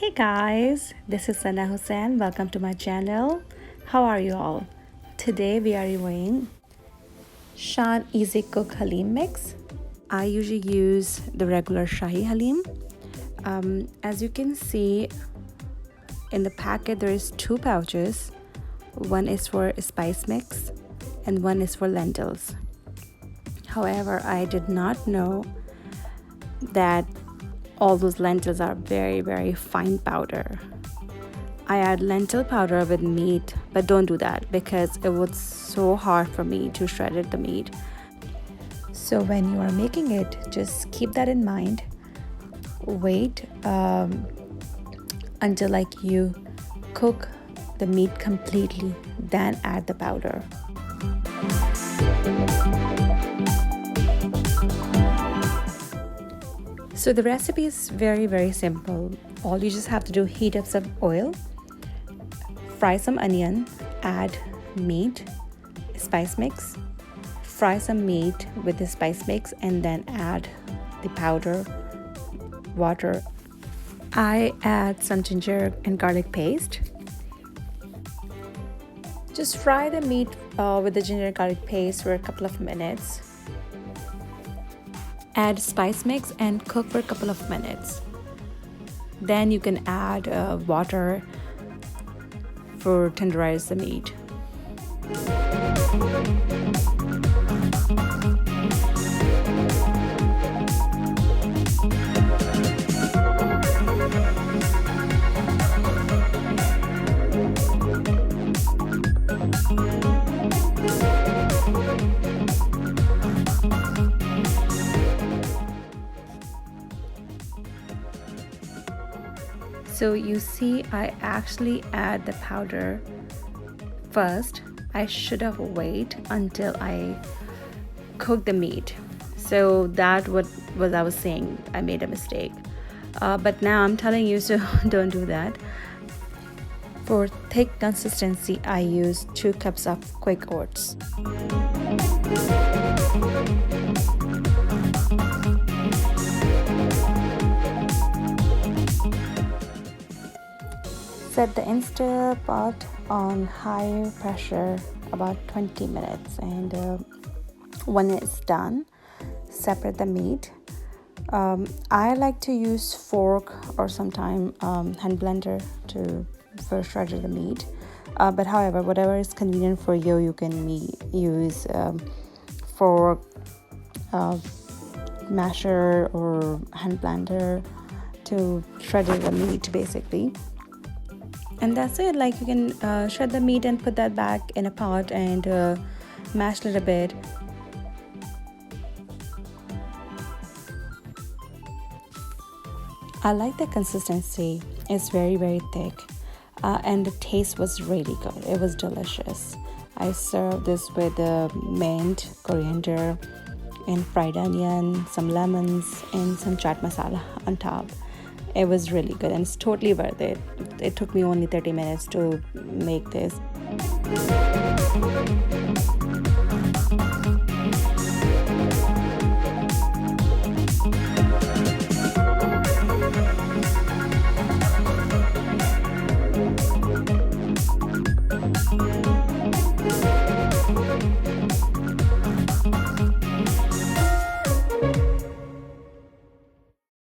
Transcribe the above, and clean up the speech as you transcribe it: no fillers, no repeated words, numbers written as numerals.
Hey guys, this is Sana Hussain. Welcome to my channel. How are you all? Today we are reviewing Shan Easy Cook Haleem mix. I usually use the regular Shahi Haleem. As you can see in the packet, there is two pouches. One is for spice mix and one is for lentils. However, I did not know that all those lentils are very fine powder. I add lentil powder with meat, but don't do that because it was so hard for me to shred the meat. So when you are making it, just keep that in mind. Wait until you cook the meat completely, then add the powder. So the recipe is very simple. All you just have to do, heat up some oil, fry some onion, add meat, spice mix, fry some meat with the spice mix, and then add the powder, water. I add some ginger and garlic paste. Just fry the meat with the ginger and garlic paste for a couple of minutes. Add spice mix and cook for a couple of minutes. Then you can add water for tenderize the meat. So you see, I actually add the powder first. I should have waited until I cook the meat. So that what I was saying, I made a mistake. But now I'm telling you, so don't do that. For thick consistency, I use 2 cups of quick oats. Set the Instant Pot on high pressure about 20 minutes, and when it's done, separate the meat. I like to use fork or sometime hand blender for shredding the meat. But however, whatever is convenient for you, you can use fork, masher, or hand blender to shred the meat basically. And that's it. You can shred the meat and put that back in a pot and mash a little bit. I like the consistency. It's very thick, and the taste was really good. It was delicious. I served this with mint, coriander, and fried onion, some lemons, and some chaat masala on top. It was really good and it's totally worth it. It took me only 30 minutes to make this.